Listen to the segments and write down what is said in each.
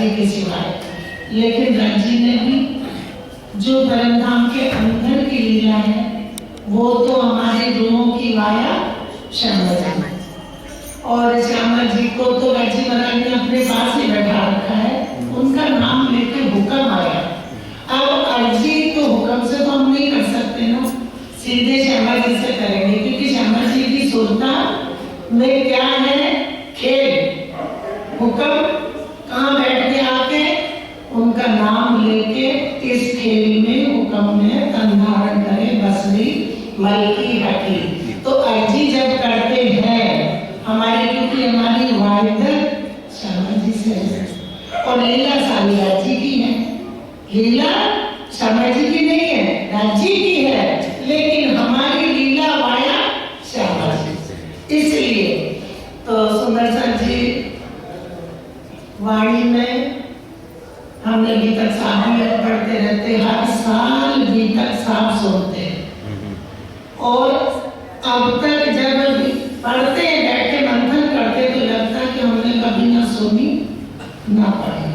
राज्य के सिवाय। लेकिन राज्य ने भी जो परमधाम के अंदर की लीला है वो तो हमारे गुरुओं की माया श्यामा जी, और श्यामा जी को तो राज्य महाराज ने अपने पास ही बैठा रखा है, उनका नाम लेके हुक्म आया। अब अर्जी तो हुक्म से तो हम नहीं कर सकते ना, सीधे श्यामा जी से करेंगे, क्योंकि श्यामा जी की सुरता में क्या है, खेल। हुक्म कहाँ बैठ के आके उनका नाम लेके इस खेल में हुक्म में तन धारण करे बसरी मलकी हटी। तो अर्जी जब करते हैं हमारी, क्योंकि हमारी वाहिदत श्यामा जी से है और लीला सारी राज्य की है। लीला श्यामा जी की नहीं है, राज्य की है, लेकिन हमारी लीला माया श्यामा जी। इसलिए तो सुंदर सर जी वाणी में हमने गीतक साहब पढ़ते रहते, हर साल गीतक साहब सुनते हैं, और अब तक जब पढ़ते बैठे मंथन करते तो लगता कि हमने कभी ना सुनी ना पढ़ी।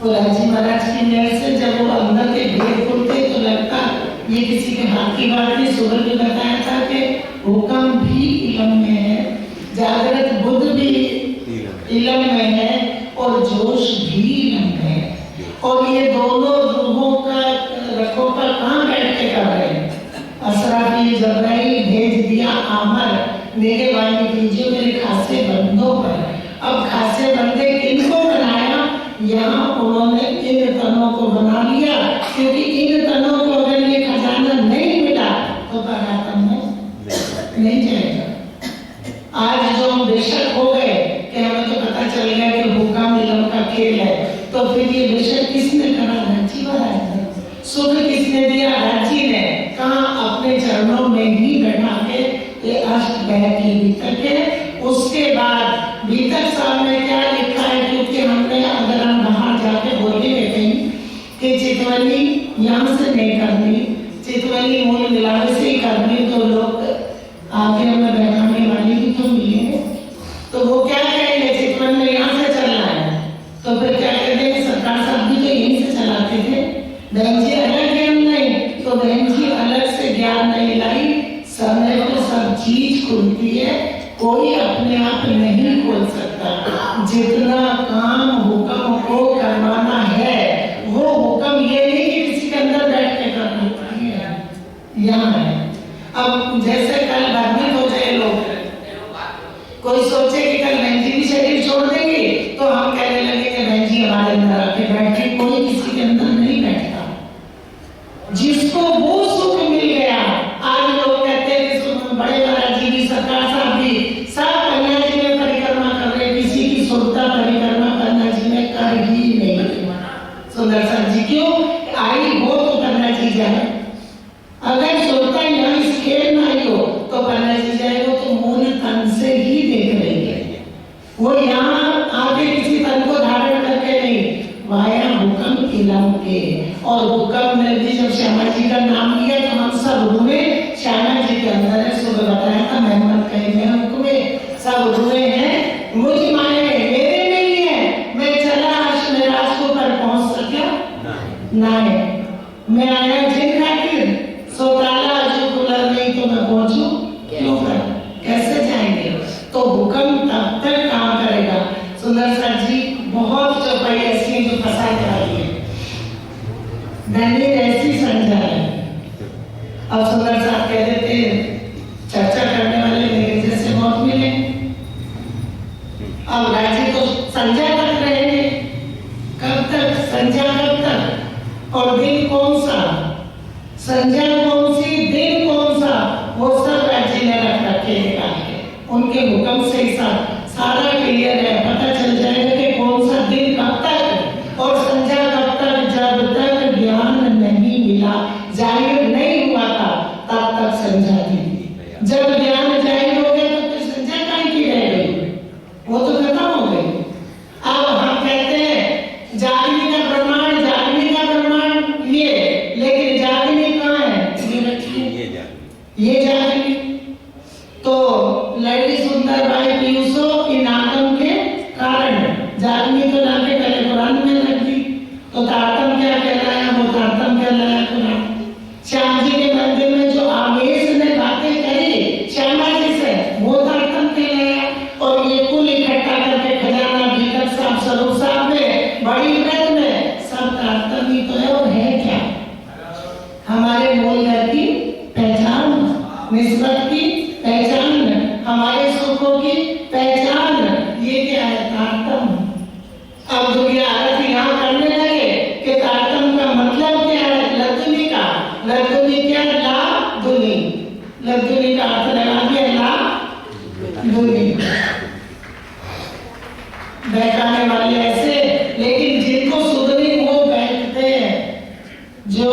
और राजी महाराज की मेहर से जब वो अंदर के भेद खुलते तो लगता ये किसी के हाथ की बात नहीं। सुबह भी बताया था कि हुक्म भी इलम में है, जागृत बुद्ध भी इलम में है, और जोश भी इलम में है। और ये दोनों रूहों का रखो का कहाँ बैठ के कर रहे हैं। असराफी जबराइल भेज दिया आमर, मेरे वाणी कीजिए मेरे खासे बंदों पर। अब खासे बंदे किनको बनाया, यहाँ उन्होंने इन तनों को बना लिया, क्योंकि इन तनों को अगर ये खजाना नहीं मिला तो परातन में नहीं जाएगा। आज जो हम बेशक हो गए कि हमें तो पता चल गया कि हुक्म इलम का खेल है, तो फिर ये बेशक किसने करा, राज्य महाराज ने। सुख किसने दिया, राज्य ने। कहाँ, अपने चरणों में ही बैठा के ये अष्ट बहती गीतक है। उसके बाद गीतक साहब में क्या लिखा है, क्योंकि हमने अगर हम बाहर जाके बोलेंगे कहीं कि चितवनी यहाँ से नहीं करनी, चितवनी मूल मिलावे से ही करनी, तो लोग आगे हमें बैठाने वाली भी तो मिलेंगे, तो वो क्या कहेंगे, चितवन में यहाँ से चलना है। तो फिर क्या कहते हैं, सरकार साहब भी तो यहीं से चलाते थे, बहन जी अलग ज्ञान नहीं, तो बहन जी अलग से ज्ञान नहीं लाई। समय पे सब चीज खुलती है, कोई अपने आप नहीं खोल सकता। जितना काम हुक्म को करवाना है, वो हुक्म ये नहीं कि किसी के अंदर बैठ के करना है, यहाँ है। अब जैसे कल भ्रमित हो जाए लोग, कोई सोचे कि कल बहन जी भी शरीर छोड़ देंगे, तो हम कहने लगे कि बहन जी हमारे अंदर आके बैठे। कोई किसी के अंदर नहीं बैठता, जिसको वो सुख मिल गया। आज लोग कहते हैं कि बड़े महाराज जी भी, सरकार साहब भी, सब कन्या जी में परिक्रमा कर रहे, किसी की सुरता परिक्रमा कन्या जी में कर ही नहीं। सुंदर सर जी क्यों आई हो तो कन्या जी जाए, अगर सुरता यहाँ इस खेल में आई हो तो कन्या जी जाए, वो तो मूल तन से ही देख रही है, वो यहाँ आगे किसी तन को धारण करके नहीं, वाया हुक्म इलम के। और हुक्म में भी जब श्यामा जी का नाम लिया तो हम सब रुए, श्यामा जी के अंदर है। सुबह बताया था मेहमान कहे में हुक्मे सब रुए हैं, मुझ माए मेरे नहीं है। मैं चला आज मैं रास्ते पर पहुंच सका ना है, मैं आया जिन खातिर सोताला जो कुलर नहीं तो मैं पहुंचू क्यों कर, कैसे जाएंगे। तो हुक्म तब तक काम करेगा। सुंदर सर जी बहुत चौपाई ऐसी है जो फंसा कर रही है, मैंने ऐसी समझा है। अब सुंदर साहब कह देते चर्चा करने वाले मेरे जैसे बहुत मिले। अब राज्य तो संध्या तक रहेंगे, कब तक संध्या, कब तक, और दिन कौन सा, संध्या कौन सी, दिन कौन सा, वो सब राज्य ने रख रखे हैं। उनके हुक्म से ही सारा क्लियर है, पता चल जाएगा कि कौन सा दिन कब तक और संध्या कब तक। जब तक ज्ञान नहीं मिला, जाहिर नहीं हुआ था, तब तक संध्या थी। जब ज्ञान जाहिर हो गया तो फिर संध्या कहीं की रह गई, वो तो खत्म हो गई। अब हम कहते हैं जागने का प्रमाण, जागने का प्रमाण ये, लेकिन जागने कहाँ है, ये जागने। तो लड़ी सुंदर बाई पीयूषो इन आगम के कारण जागनी तो लाके पहले कुरान में रख दी, तो तारतम क्या कहलाया, वो तारतम कहलाया कुरान। श्याम जी के मंदिर में जो आवेश ने बातें करी श्यामा जी से, वो तारतम कहलाया। और ये कुल इकट्ठा करके खजाना भीतर साहब, स्वरूप साहब में, बड़ी व्रत में, सब तारतम ही तो है। और है क्या? हमारे मूल घर की पहचान, निस्बत की पहचान, हमारे सुखों की पहचान, ये क्या है? तारतम। अब दुनिया आरत यहाँ करने लगे कि तारतम का मतलब क्या है? लद्दुनी का, लद्दुनी क्या? ला दुनी, लद्दुनी का अर्थ लगा दिया ला दुनी। बहकाने वाले ऐसे, लेकिन जिनको सुधनी वो बैठते हैं, जो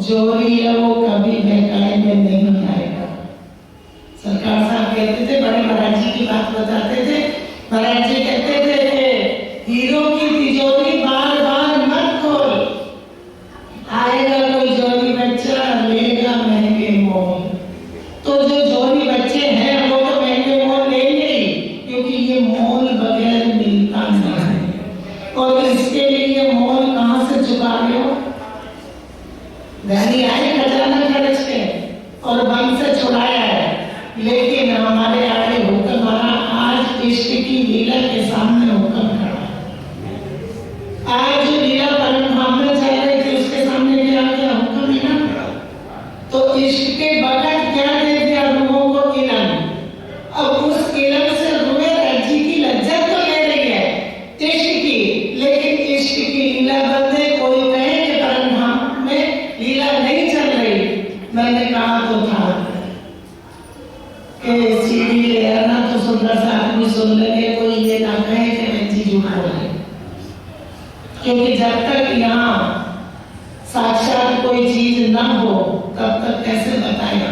जोरी है वो कभी बहकाए में नहीं आएगा। सरकार साहब कहते थे, बड़े महाराज जी की बात बताते थे, महाराज जी कहते थे कि हीरो की तिजोरी बार बार मत खोल, आएगा कोई जोरी बच्चा लेगा महंगे मोल। तो जो जोरी बच्चे हैं वो तो महंगे मोल लेंगे ही, क्योंकि ये मोल बगैर मिलता नहीं। और इसके लिए मोल कहाँ से चुका रहे हो? धनी आए खजाना खर्च के और बम से छुड़ाया है, लेकिन हमारे आगे हुक्म आ, आज इश्क की लीला के सामने हुक्म खड़ा। आज जो लीला परम में चल रही थी उसके सामने क्या क्या हुक्म ही ना खड़ा। तो इश्क के बगैर क्या दे दिया रूहों को इलम। अब उस इलम से रूहे रज्जी की लज्जत तो ले रही है इश्क की, लेकिन इश्क की लीला बंदे कोई कहे कि परम में लीला नहीं चल रही। मैंने कहा तो था कि सीढ़ी ले आना तो सुंदर सा आदमी सुन लेंगे, कोई ये ना कहे कि रज्जी झूठ बोल रही। क्योंकि जब तक यहाँ साक्षात कोई चीज ना हो तब तक कैसे बताएगा।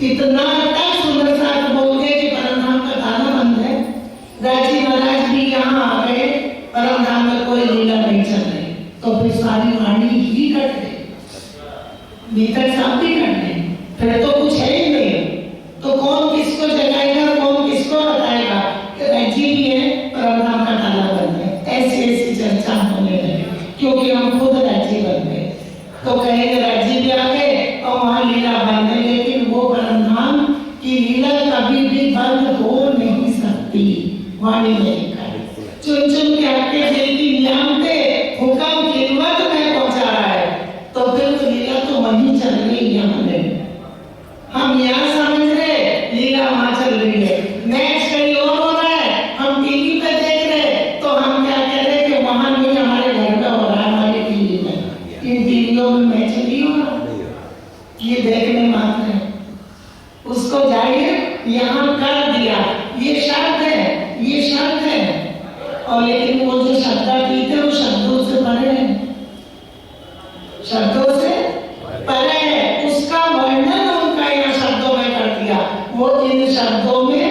इतना तक सुंदर साहब बोल गए कि परमधाम का ताला बंद है। राजी महाराज भी यहाँ आ गए, परमधाम में कोई लीला नहीं चल रही, तो फिर सारी वाणी ही कट गई, भीतर साहब भी कट गई, फिर तो कुछ है ही नहीं। तो कौन किसको जगाएगा, कौन किसको बताएगा कि राजी भी है, परमधाम का ताला बंद है। ऐसी ऐसी चर्चा होने लगी, क्योंकि हम खुद राजी बन गए। तो कहेंगे राजी भी आ गए और वहाँ लीला बंद है, लेकिन वो परमधाम की लीला कभी भी बंद हो नहीं सकती। वाणी में लिखा है, चुन चुन के आपके दिल की नियामते हुक्म खिदमत में पहुंचा रहा है। तो फिर तो लीला तो वहीं चल रही है। हम यहाँ समझ रहे लीला वहाँ चल रही है, मैच कहीं और हो रहा है, हम टीवी पे देख रहे, तो हम क्या कह रहे कि वहाँ नहीं, हमारे घर में हो रहा है, हमारी टीवी में। इन टीवियों में मैच नहीं हो रहा, ये देखने मात्र है। उसको जाहिर यहाँ कर दिया, ये शब्द है, ये शब्द है। और लेकिन वो जो शब्दातीत है वो शब्दों से परे है, शब्दों से परे है। उसका वर्णन उनका यहाँ शब्दों में कर दिया, वो इन शब्दों में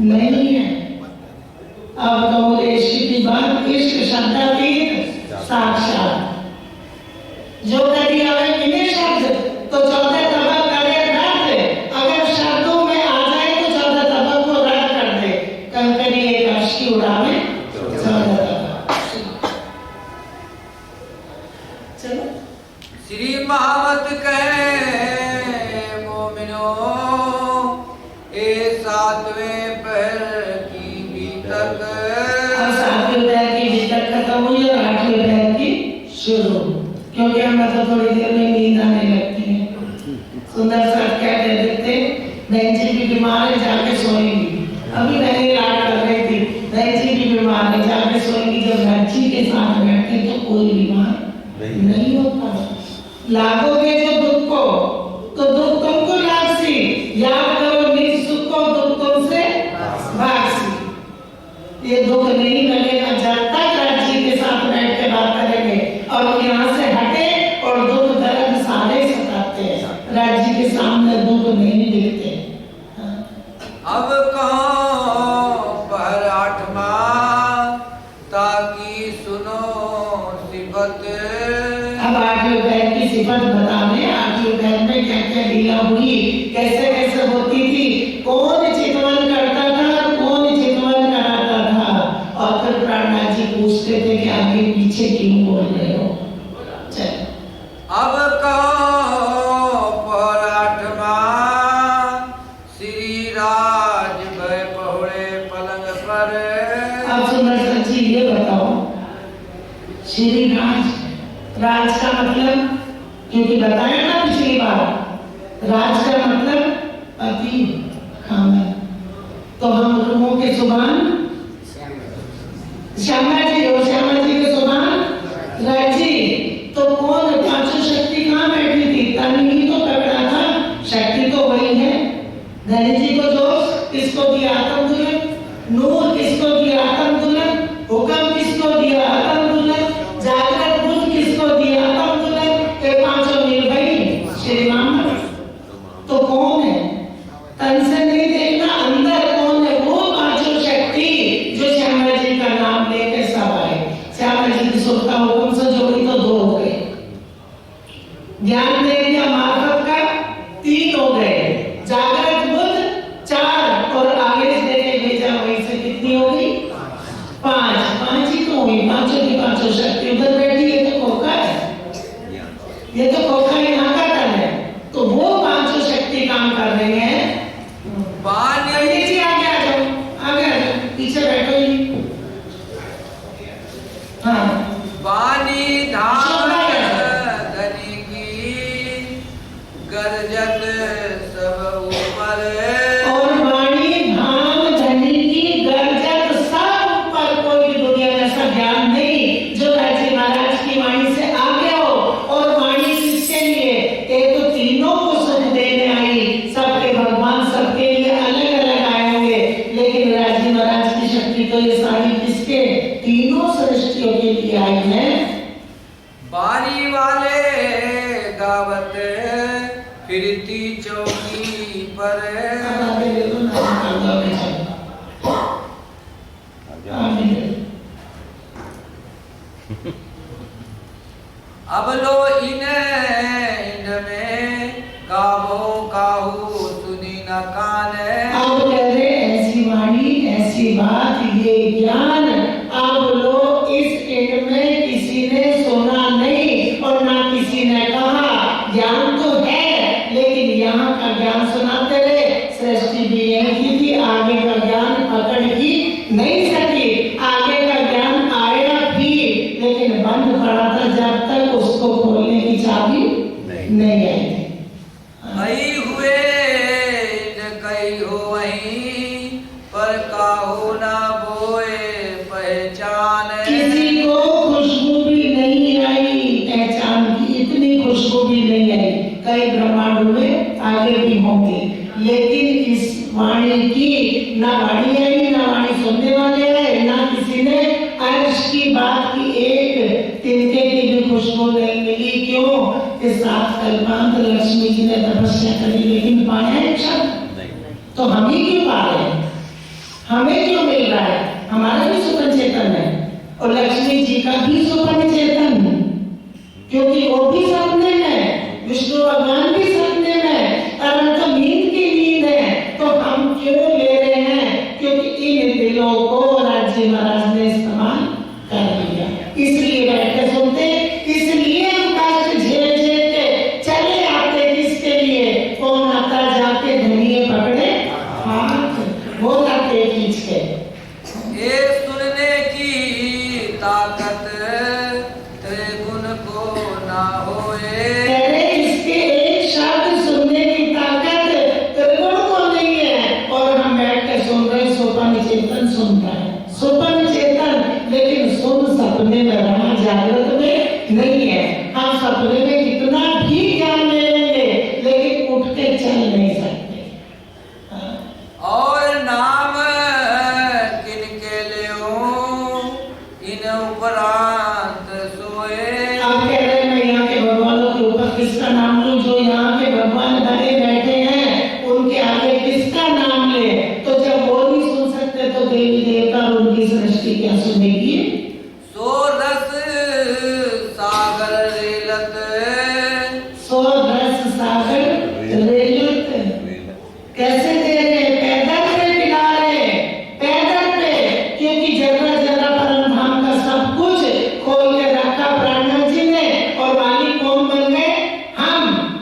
नहीं है। अब कहो इश्क की बात, इश्क शब्दातीत साक्षात जो कर दिया है इन्हें शब्द, तो 14 तबक करे रद्द। अगर शब्दों में आ जाए तो 14 तबक को रद्द कर दे। कंकरी एक अश्की उड़ावे 14 तबक। चलो श्री महावत कहे मोमिनो, ए 7वें पहर की बीतक। अब 7वें पहर की बीतक खत्म हुई और 8वें पहर की शुरू, क्योंकि हमें तो थोड़ी देर में नींद आने लगती है। सुंदर साहब क्या कह देते, बहन जी भी बीमार है, जाके सोएंगी। अभी नहीं लाड कर रही थी, बहन जी भी बीमार है, जाके सोएंगी। जब बच्ची के साथ बैठे तो कोई बीमार नहीं होता। लागोगे जो दुख को, तो दुख तुमको लागसी। याद करो निज सुख को, दुख तुमसे भागसी। ये दुख नहीं लगेगा जब तक राज्य के साथ बैठ के बात करेंगे, और यहाँ से हटे और दुख दर्द सारे सताते हैं। राज्य के सामने दुख नहीं दिखते। अब कहो पहर 8वां, ताकि सुनो सिफत। अब 8वें पहर की सिफत बता दें। 8वें पहर में क्या क्या लीला हुई, कैसे कैसे होती थी, कौन चितवन करता था, कौन चितवन कराता था, और फिर प्राणायाम श्री राज। राज का मतलब, क्योंकि बताया ना पिछली बार, राज का मतलब पति खामन। तो हम लोगों के जुबान श्यामा जी और श्यामा जी के जुबान राजी। तो कौन पांचों शक्ति कहाँ बैठी थी? तन ही तो पकड़ा था, शक्ति तो वही है। धनी जी को जोश किसको दिया? आत्म दुल्हन। नूर किसको दिया? आत्म दुल्हन। हुक्म किसको दिया? आत्म दुल्हन। जागृत बुद्ध किसको दिया? आत्म दुल्हन। ये पांचों निर्भय श्री राम। तो कौन है? तन से नहीं देखना, अंदर कौन है? वो पांचों शक्ति जो श्यामा जी का नाम लेकर सब आए। श्यामा जी की सुरता हुक्म से जोड़ी तो 2 हो गए, ज्ञान दे दिया मार्फत का 3 हो गए, जागृत बुद्ध 4 और आगे से देके भेजा वहीं से कितनी हो गई? 5 ही तो हुई। पांचों की पांचों शक्ति उधर बैठी। ये तो खोखा है, ये तो खोखा यहाँ का तन है। तो वो पांचों शक्ति काम कर रही है। पंडित जी आगे आ जाओ, आगे आ जाओ, पीछे बैठो ही। हाँ, वाणी धाम धनी की गरजत सब ऊपर। और वाणी धाम धनी की गरजत सब ऊपर। कोई भी दुनिया में ऐसा ज्ञान नहीं जो राजी महाराज की वाणी से आगे हो। और वाणी किसके लिए? एक तो तीनों को सुख देने आई, सबके भगवान सबके लिए अलग अलग आए होंगे, लेकिन राजी महाराज की शक्ति तो ये सारी किसके? तीनों सृष्टियों के लिए आई है। बारी वाले गावत फिरती चौकी पर। अब लो इनमें गावो काहू सुनी न कान। अब कह रहे ऐसी वाणी ऐसी बात ये ज्ञान अब लो इस इनमें किसी ने सुना नहीं और ना किसी ने कहा। ज्ञान तो है लेकिन यहाँ का ज्ञान सुनाते रहे। सृष्टि भी यही की थी, आगे का ज्ञान पकड़ ही नहीं सकी। आगे का ज्ञान आया भी लेकिन बंद पड़ा था जब तक उसको खोलने की चाबी नहीं आई थी। आई हुए न कई हो वहीं पर काहू ना बोए पहचान। किसी को खुशबू भी नहीं आई पहचान की, इतनी खुशबू भी नहीं आई। कई ब्रह्मांड हुए, आगे भी होंगे, लेकिन इस वाणी की ना वाणी आई, ना वाणी सुनने वाले आए, ना किसी ने अर्श की बात की एक तिनके की भी खुशबू नहीं मिली। क्यों? इस 7 कल्पांत लक्ष्मी जी ने तपस्या करी लेकिन पाया एक शब्द। तो हम ही क्यों पा रहे हैं? हमें क्यों मिल रहा है? हमारा भी सुपन चेतन है और लक्ष्मी जी का भी सुपन चेतन, क्योंकि वो भी सपने में, विष्णु भगवान भी सपने में, परंतु तो नींद की नींद है। तो हम क्यों ले रहे हैं? क्योंकि इन दिलों को राज्य महाराज ने इस्तेमाल कर लिया, इसलिए बैठे सुनते, इसलिए हम कष्ट झेल झेल के चले आते। किसके लिए? कौन आता जाके धनिये पकड़े हाथ, वो लाते खींच के। ये सुनने की ताकत त्रिगुण को ना होए। इसके एक शब्द सुनने की ताकत त्रिगुण को नहीं है। और हम बैठ के सुन रहे, सोपन चेतन सुनता है, सोपन चेतन, लेकिन सुन सपने में रहा, जागृत में नहीं है। हम सपने में कितना भी ज्ञान ले लेंगे लेकिन उठ के चल नहीं सकते। और नाम किनके लियो इन उपरांत सोए। आप कह रहे हैं मैं यहाँ के भगवानों के ऊपर किसका नाम लूं? जो यहाँ के भगवान बने बैठे हैं उनके आगे किसका नाम ले? तो जब वो नहीं सुन सकते तो देवी देवता और उनकी सृष्टि क्या सुनेगी? सो रस सागर रेलत। सो रस सागर रेलत कैसे दे रहे? पैदल पे पिला रहे, पैदल पे, क्योंकि जगह जगह परमधाम का सब कुछ खोल के रखा ब्राह्मण जी ने। और वाणी कौन बन गए?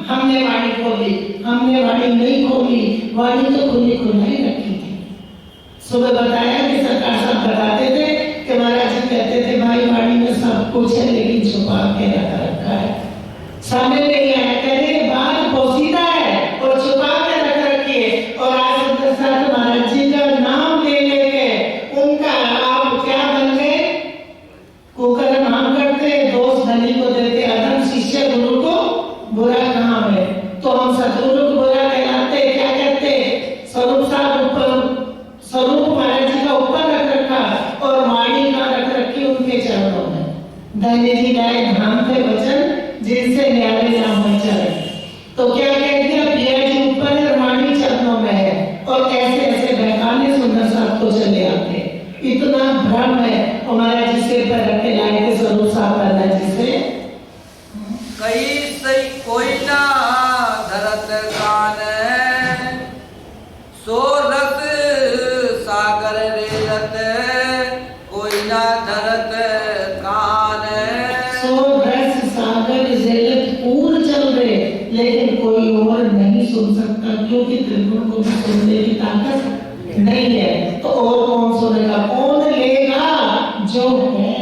हमने वाणी खोली, हमने वाणी नहीं खोली, वाणी तो खुली खुलाई रखी थी। सुबह बताया कि सरकार साहब बताते थे कि महाराज जी कहते थे भाई वाणी में सब कुछ है लेकिन छुपा के रखा है, सामने नहीं आया, कहने बात पोसीदा है और छुपा के रख रखी है। और आज सुंदर साथ महाराज जी का नाम ले लेके उनका आप क्या बन गए, कुकर्म हम करते, दोष धनी को देते, अधम शिष्य गुरु को बुरा काम है, तो हम सतगुरु को बुरा कहलाते, क्या कहते, स्वरूप साहब ऊपर, स्वरूप महाराज जी का ऊपर रख रखा और वाणी का रख रखी उनके चरणों में। धन्य जी लाए धाम थे वचन जिनसे न्यारे नाम हो चले, तो क्या कह दिया, पिया जी ऊपर है, वाणी चरणों में है, और ऐसे ऐसे बहकाने सुंदर साहब को चले आते। इतना भ्रम है हमारा जिसे पर रखे लाए थे स्वरूप साहब वाला जिसे कई सही कोई ना धरत कान, सो रस सागर रेलत कोई ना धरत कान। सो रस सागर रेलत पूर चल रहे लेकिन कोई और नहीं सुन सकता, क्योंकि त्रिगुण को भी सुनने की ताकत नहीं है, तो और कौन सुनेगा, कौन लेगा, जो है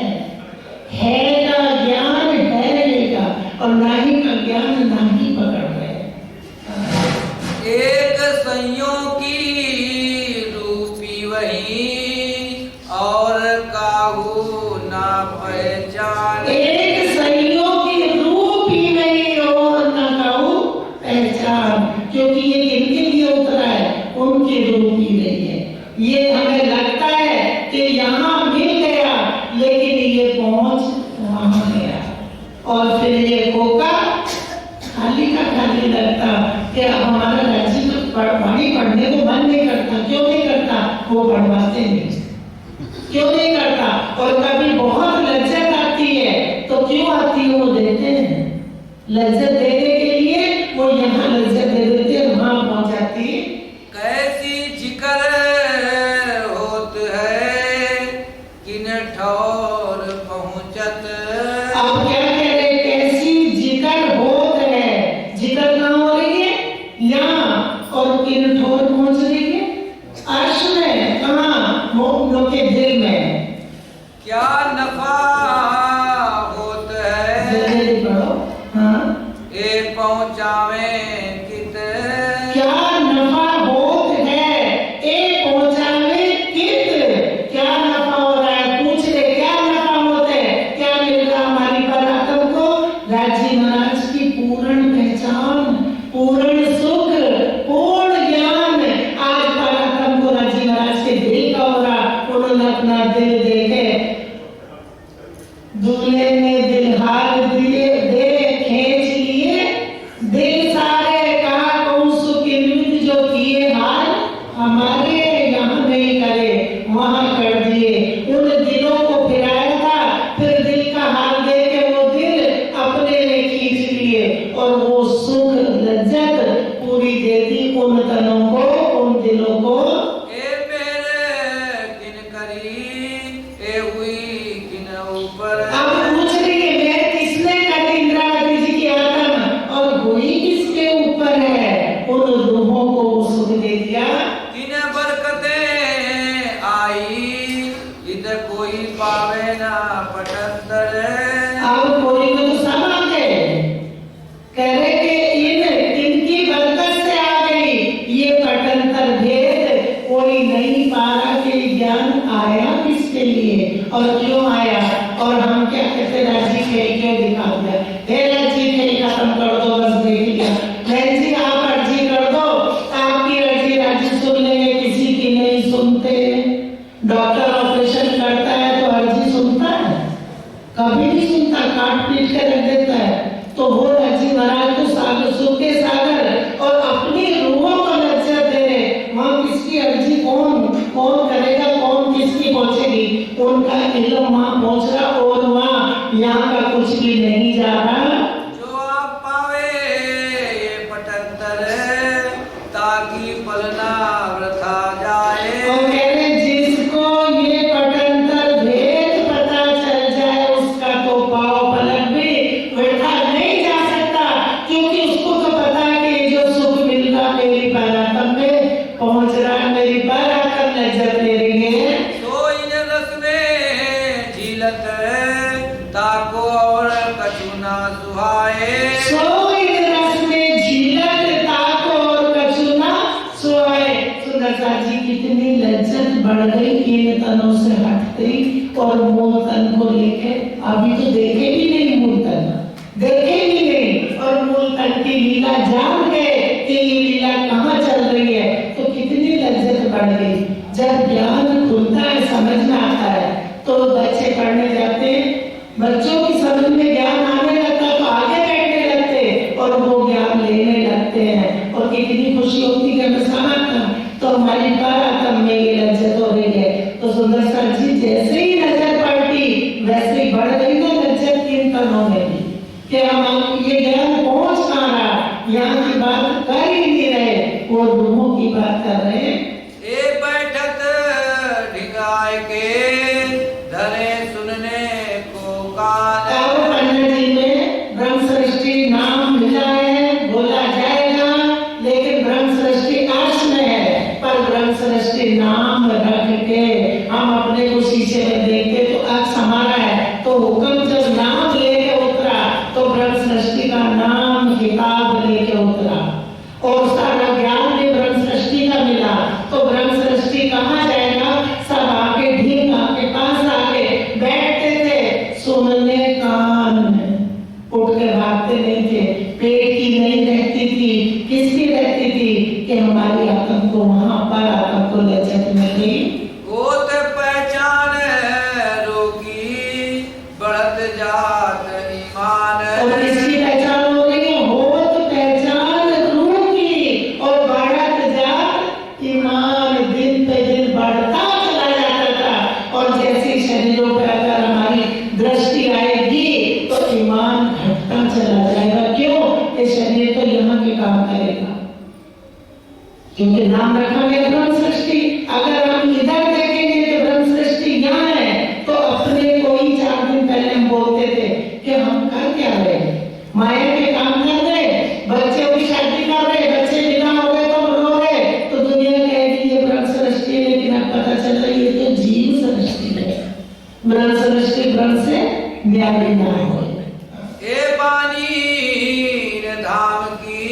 का ज्ञान है लेगा, और नाही का ज्ञान नहीं पकड़ रहे। एक संयोग की रूपी वही और काहू ना पहचान। एक संयोग की रूप ही नहीं और ना काहू पहचान, क्योंकि ये किनके लिए उतरा है, उनके रूप ही नहीं है। ये हमें लगता है कि यहाँ मिल गया लेकिन ये पहुंच वहां गया, और फिर ये कोका खाली का खाली लगता कि हमारा राज्य में वाणी पढ़ने को मन नहीं करता। क्यों नहीं करता, वो पढ़वाते नहीं, क्यों नहीं करता, और कभी बहुत लज्जत आती है, तो क्यों आती है, वो देते हैं लज्जत देने के लिए, वो यहाँ लज्जत दे देते हैं, वहां पहुंच जाती है। कैसी जिक्र होत है किन ठौर पहुंचत। अब क्या कह रहे, कैसी जिक्र होत है, जिक्र कहाँ हो रही है, यहाँ, और किन ठौर पहुंच रही है, अर्श में, कहाँ, मोह के दिल में। क्या नफा होत है, जल्दी पढ़ो, हाँ, ए पहुंचावे कित। क्या नफा होत है, ए पहुंचावे कित, क्या नफा हो रहा है, पूछ ले क्या नफा होता है, क्या मिल रहा हमारी पराक्रम को, राज्य महाराज की पूर्ण पहचान, पूर्ण सुख, पूर्ण ज्ञान, आज पराक्रम को राज्य महाराज के दिल का हो रहा, उन्होंने अपना दिल देखे, दूल्हे ने दिल हाथ दिए, दे खींच लिए, दिल सारे कहा कौन सुखी नृत्य जो किए हाल हमारे यहाँ नहीं करे, वहां कर दिए, उन दिलों को फिराया था, फिर दिल का हाल दे के वो दिल अपने में खींच लिए, और वो सुख लज्जत पूरी दे दी उन तनों को, उन दिलों को। ए मेरे किन करी ए हुई किन ऊपर। अब पूछ रही है, मैं किसने करी इंद्रावती जी की आत्मा, और हुई किसके ऊपर है, उन रूहों को वो सुख दे दिया। किन बरकते आई इधर कोई पावे ना पटंतर। अब कोई को तो सब आ गए, कह रहे कि इनकी बरकत से आ गई ये पटंतर भेद, कोई नहीं पा रहा कि ज्ञान आया किसके लिए और क्यों आया, और हम क्या कहते, राजी खेल क्यों दिखा दिया, हे राजी खेल खत्म कर दो, बस देख लिया, बहन जी आप अर्जी कर दो, आपकी अर्जी राजी सुन लेंगे, किसी की नहीं सुनते। डॉक्टर ऑपरेशन करता है तो अर्जी सुनता है, कभी नहीं सुनता, काट पीट के रख देता है, तो वो राजी महाराज को सागर सुख के सागर और अपनी रूहों को लज्जत दे रहे, वहां किसकी अर्जी कौन कौन करेगा, कौन किसकी पहुंचेगी, उनका इल्म वहां पहुंच रहा, और वहां यहाँ का कुछ भी नहीं जा रहा। जो आप पावे ये पटंतर ताकि पलना वृथा जाए। और कह रहे जिसको ये पटंतर भेद पता चल जाए, उसका तो पाव पलक भी वृथा नहीं जा सकता, क्योंकि उसको तो पता है कि जो सुख मिल रहा मेरी पराक्रम में पहुंच रहा है, मेरी पराक्रम लज्जत ले रही है। तो इन रस में झीलत ताक बढ़ गई, इन तनों से हट गई और मूल तन को लेके अभी तो देखे भी नहीं, मूल तन देखे भी नहीं और मूल तन की लीला जान गए कि ये लीला कहाँ चल रही है, तो कितनी लज्जत बढ़ गई। जब ज्ञान खुलता है, समझ में आता है, तो बच्चे पढ़ने जाते हैं, बच्चों की समझ में ज्ञान आने लगता है तो आगे बैठने लगते और वो ज्ञान लेने लगते हैं और कितनी खुशी होती है कि तो हमारी बारातम में ये लज्जत हो रही है। तो सुंदर सर जी जैसे ही नजर पड़ती वैसे ही बढ़ गई ना लज्जत इन तनों में भी कि हम ये ज्ञान पहुंच कहाँ रहा, यहाँ की बात कर ही नहीं रहे, वो दोनों की बात कर रहे हैं। ए बैठत ढिगाए के धरे सुनने को कान। पंडित जी में ब्रह्म सृष्टि नाम मिला है, बोला जाएगा, लेकिन ब्रह्म सृष्टि अर्श में है, पर ब्रह्म सृष्टि नाम रख के हम अपने को शीशे में देखते तो अर्श हमारा है, तो हुक्म जब नाम लेके उतरा तो ब्रह्म सृष्टि का नाम किताब लेके उतरा और सारा ज्ञान भी ब्रह्म सृष्टि का मिला। तो ब्रह्म सृष्टि कहाँ जाएगा, सब आके ढींग आके पास आके बैठते थे सुनने, कान उठ के भागते नहीं थे। पेट की नहीं रहती थी, किसकी रहती थी कि हमारी आत्म को वहां पर आत्म को लज्जत मिली। होत पहचान रोगी बढ़त जात ईमान। और किसकी पहचान हो रही है, होत पहचान रोगी और बढ़त जात ईमान, दिन पे दिन बढ़ता चला जाता था। और जैसे शरीरों पर अगर हमारी दृष्टि आएगी तो ईमान घटता चला जाएगा। क्यों, ये शरीर तो यहाँ के काम करेगा, क्योंकि नाम रखा गया ब्रह्म सृष्टि। अगर हम इधर देखेंगे तो ब्रह्म सृष्टि यहाँ है, तो अपने को ही 4 दिन पहले हम बोलते थे कि हम कर क्या रहे, माया के काम कर रहे, बच्चों की शादी कर रहे, बच्चे बिना हो गए तो रो रहे, तो दुनिया कहेगी ये ब्रह्म सृष्टि है, लेकिन अब पता चल रहा है ये तो जीव सृष्टि है। ब्रह्म सृष्टि ब्रह्म से न्याय ना हो। ए पानी धाम की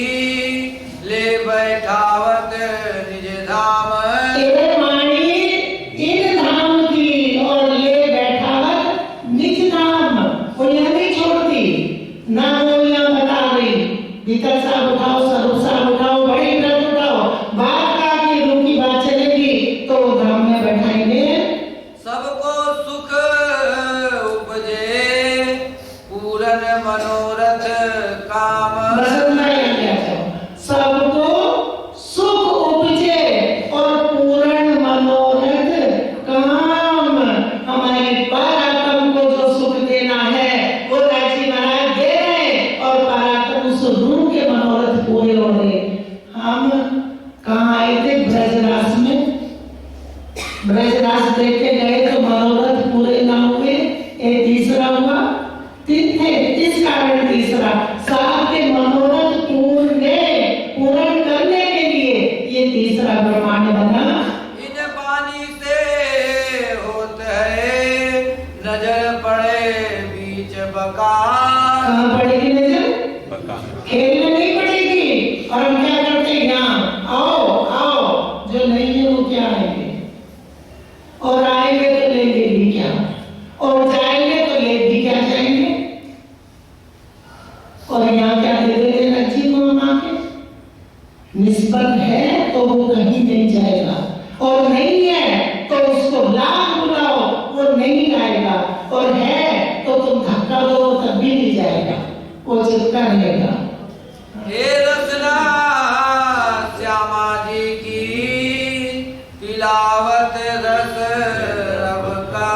ले बैठावत निज धाम। ए वाणी इन धाम की और ले बैठावत निज धाम। वो यह नहीं छोड़ती, ना बोलियां बता रही, भीतर सा उठाओ, स्वरूप सा उठाओ, बड़ी व्रत उठाओ, बात का की रूप की बात चलेगी तो धाम में बैठाएंगे। सबको सुख उपजे पूरन मनोरथ काम। सबको सुख उपजे और पूर्ण मनोरथ काम। हमारी पराक्रम को जो सुख देना है वो राजी महाराज दे रहे और पराक्रम उस रूप के मनोरथ पूरे हो रहे। हम कहाँ आए थे, ब्रजरास में, ब्रजरास देख के गए तो मनोरथ पूरे ना हुए, ये तीसरा हुआ, तीन थे, इस कारण तीसरा, सबके मनोरथ पूर्ण करने के लिए ये तीसरा ब्रह्मांड बना। इन पानी से होते है नजर पड़े बीच बकार। कहाँ पड़ेगी नजर, खेलने नहीं पड़ेगी। और हम क्या करते हैं, यहाँ आओ आओ, जो नहीं है वो क्या आएंगे, और आएंगे तो लेंगे भी क्या, और जाएंगे तो ले भी क्या जाएंगे। और यहाँ क्या दे देंगे रज्जी को हम आके, निस्बत है तो वो कहीं नहीं जाएगा, और नहीं है तो उसको लाख बुलाओ वो नहीं आएगा, और है तो तुम धक्का दो तब भी नहीं जाएगा, वो चिपका रहेगा। हे रसना श्यामा जी की तिलावत रस रब का।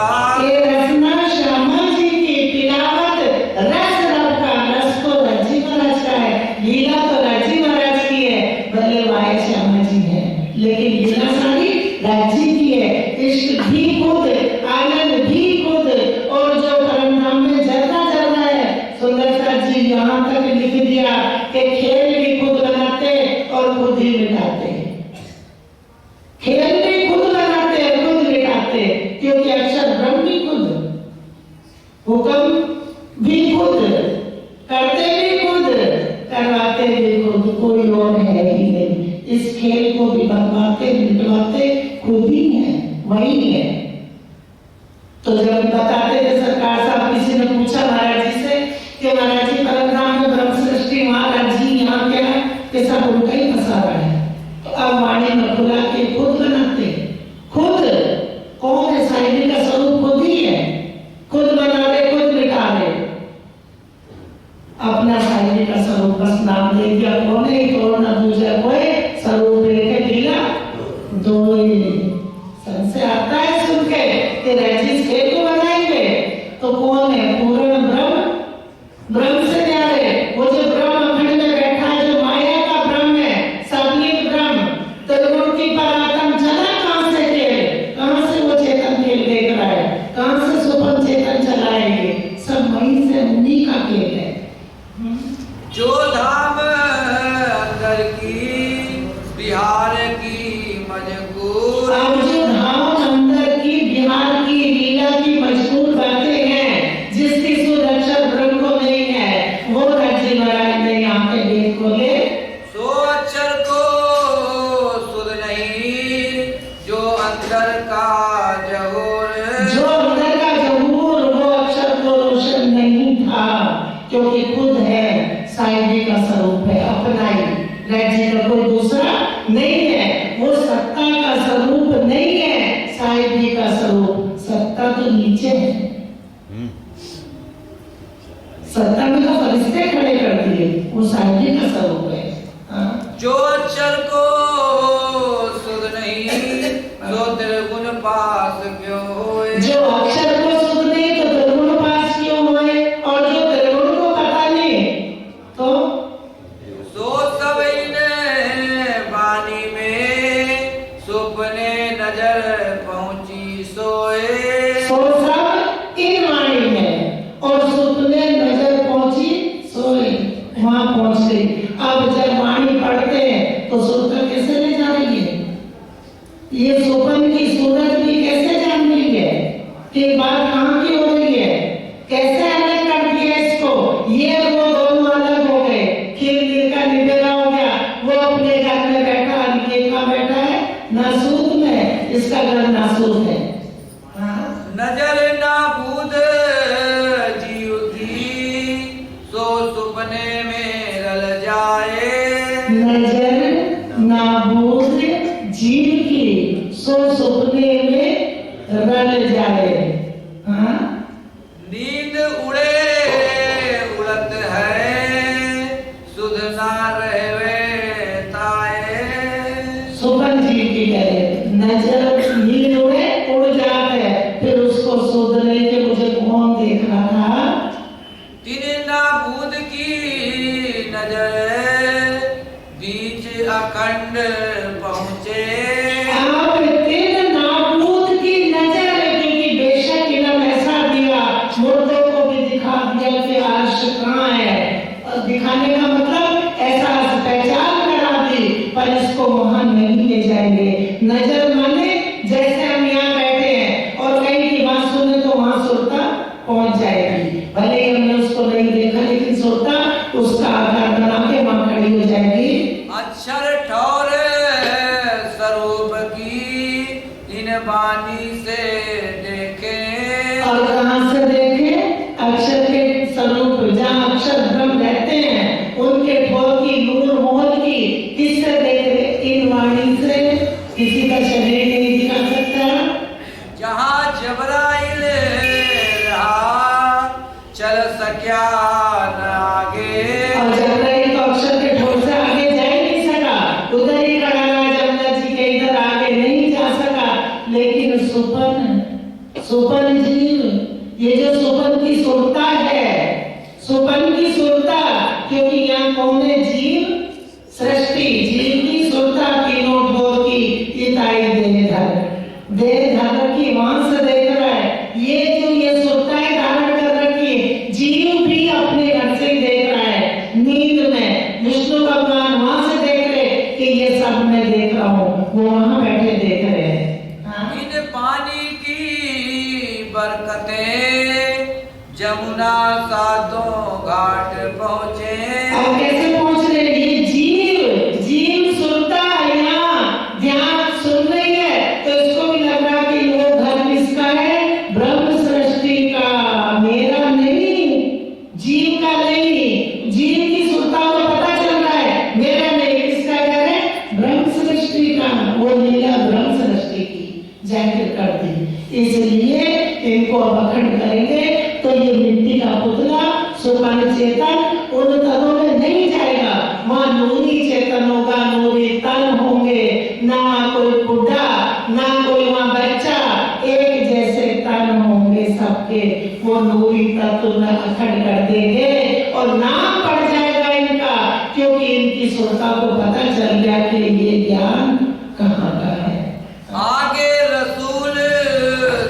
ये रसना श्यामा जी की तिलावत रस रब का। रस तो रज्जी महाराज का है, लीला तो रज्जी महाराज की है, भले वाय श्यामा जी है, लेकिन लीला सारी रज्जी की है। इश्क भी खुद, आनंद भी खुद, और जो परम धाम में जलता चल रहा है। सुंदर सर जी यहाँ तक लिख दिया कि खेल भी खुद बनाते और खुद ही मिटाते, खेल भी खुद बनाते और खुद मिटाते, क्योंकि अक्षर ब्रह्म भी खुद, हुक्म भी खुद, करते भी खुद, करवाते भी खुद, कोई और है ही नहीं। इस खेल को भी बनवाते मिटवाते खुद ही है, वही नहीं है। तो जब बताते थे सरकार साहब, किसी ने पूछा महाराज जी से कि महाराज जी परमधाम में ब्रह्म सृष्टि महाराज जी यहाँ क्या है, कि सब उनका ही फसारा है। तो अब वाणी में खुला के खुद बनाते, खुद कौन है, साहिबी का स्वरूप खुद ही है, खुद बना रहे, खुद मिटा रहे अपना साहिबी का स्वरूप। बस नाम ले दिया, कौन है कौन न दूजा कोई, स्वरूप लेके दिला दो। संशय आता है सुन के कि रजिस खेल को बनाएंगे तो कौन है, पूर्ण ब्रह्म, ब्रह्म से न्यारे वो जो ब्रह्म अखंड में बैठा है, जो माया का ब्रह्म है, सबलिंग ब्रह्म, त्रिगुण की परात्म चला कहां से खेल, कहां से वो चेतन खेल देख रहा है, कहां से सुपन चेतन चलाएंगे, सब वहीं से उन्हीं का खेल है। जो धाम अंदर की बिहार की मजबूर, अब जो धाम अंदर की बिहार की लीला की मजबूर बातें हैं, जिसकी सुध अक्षर ब्रह्म को नहीं है, वो राज्य महाराज ने यहाँ पे वेद खोले। सो अक्षर को सुध नहीं, जो अंदर का जहूर, जो अंदर का जहूर वो अक्षर को रोशन नहीं था, क्योंकि खुद है, साहिबी का स्वरूप है, अपना ही, राज्य का कोई दूसरा नहीं है। वो सत्ता का स्वरूप नहीं है, साहिबी का स्वरूप। सत्ता तो नीचे है, सत्ता में तो फरिश्ते खड़े कर दिए, वो साहिबी का स्वरूप है। हाँ? जो अक्षर को सुध नहीं, जो त्रिगुण पास क्यों होए, जो अक्षर को सुध नहीं तो त्रिगुण पास क्यों हुए, और जो त्रिगुण को पता नहीं तो सो सब इन्हें वाणी में सुपने नजर पहुंची सोए, सो सब इन वाणी में और सुपने नजर पहुंची सोई, वहां पहुंच गई। अब जब वाणी पढ़ते हैं तो सुनकर कैसे ले जा रही है, ये सुपन की सूरत भी कैसे जान रही है कि बात कहाँ की हो रही है, कैसे अलग कर दिया इसको, ये वो दोनों अलग हो गए, खेल का निबेरा हो गया, वो अपने घर में बैठा, ये कहाँ बैठा है, नासूत में, इसका घर नासूत है। हाँ? नजर नाबूद जीव की, सो सुपने में रल जाए, नजर नाबूद जीव की, सो सुपने में रल जाए। हाँ? नींद उड़े उड़त है, सुध ना रहवे ताए, सुपन जीव की कह रहे, नजर नींद उड़े उड़ जाते हैं, फिर उसको सुध नहीं कि मुझे कौन देख रहा था। तीन नाबूद की नजर बीच अखंड पहुंचे, आप तीन नाबूद की नजर, क्योंकि बेशक इल्म ऐसा दिया, मुर्दों को भी दिखा दिया कि अर्श कहाँ है, और दिखाने का मतलब ऐसा पहचान करा दी, पर इसको वहां नहीं ले जाएंगे। नजर माने जैसे हम यहाँ बैठे हैं और कहीं की बात सुने तो वहां सुरता पहुंच जाएगी, भले ही हमने उसको नहीं देखा, लेकिन सुरता उसका आधार बना के वहां खड़ी हो जाएगी। अक्षर ठौर स्वरूप की इन वाणी से देखे, और कहां से देखें, अक्षर के स्वरूप, जहां अक्षर ब्रह्म रहते हैं, उनके ठोर की, नूर मोहर की, किससे देख रहे, इन वाणी से। किसी का शरीर नहीं दिखा सकता, जहाँ जबराइल रहा चल सक्या न आगे, और जबराइल तो अक्षर के ठोर से आगे जा ही नहीं सका, उधर ही खड़ा रहा जमुना जी के, इधर आगे नहीं जा सका। लेकिन सुपन जीव, ये जो सुपन की सुरता है, सुपन की सुरता, क्योंकि यहाँ कौन है, जीव सृष्टि, जीव की सुरता, तीनों ठोर की, इताई देह धारण की, वहां से देख रहा है, ये जो ये सुरताएं धारण कर रखी है, जीव भी अपने घर से ही देख रहा है, नींद में विष्णु भगवान वहां से देख रहे कि ये सब मैं देख रहा हूँ, वो वहां बैठे देख रहे हैं। हाँ? इन पानी की बरकतें जमुना सातों घाट पहुँचे, अब कैसे पहुंच रहे, ये जीव सुनता है, यहाँ ध्यान सुन रही है, तो इसको भी लग रहा कि वो इसलिए इनको अब अखंड करेंगे तो ये मिट्टी का पुतला सुपन चेतन उन तनों में नहीं जाएगा। वहाँ नूरी चेतन होगा, नूरी तन होंगे, ना कोई बुढ़ा ना कोई वहाँ बच्चा, एक जैसे तन होंगे सबके। वो नूरी तत्व में अखंड कर देंगे और नाम पड़ जाएगा इनका, क्योंकि इनकी सुरता को पता चल गया कि ये ज्ञान कहाँ का है। आगे रसूल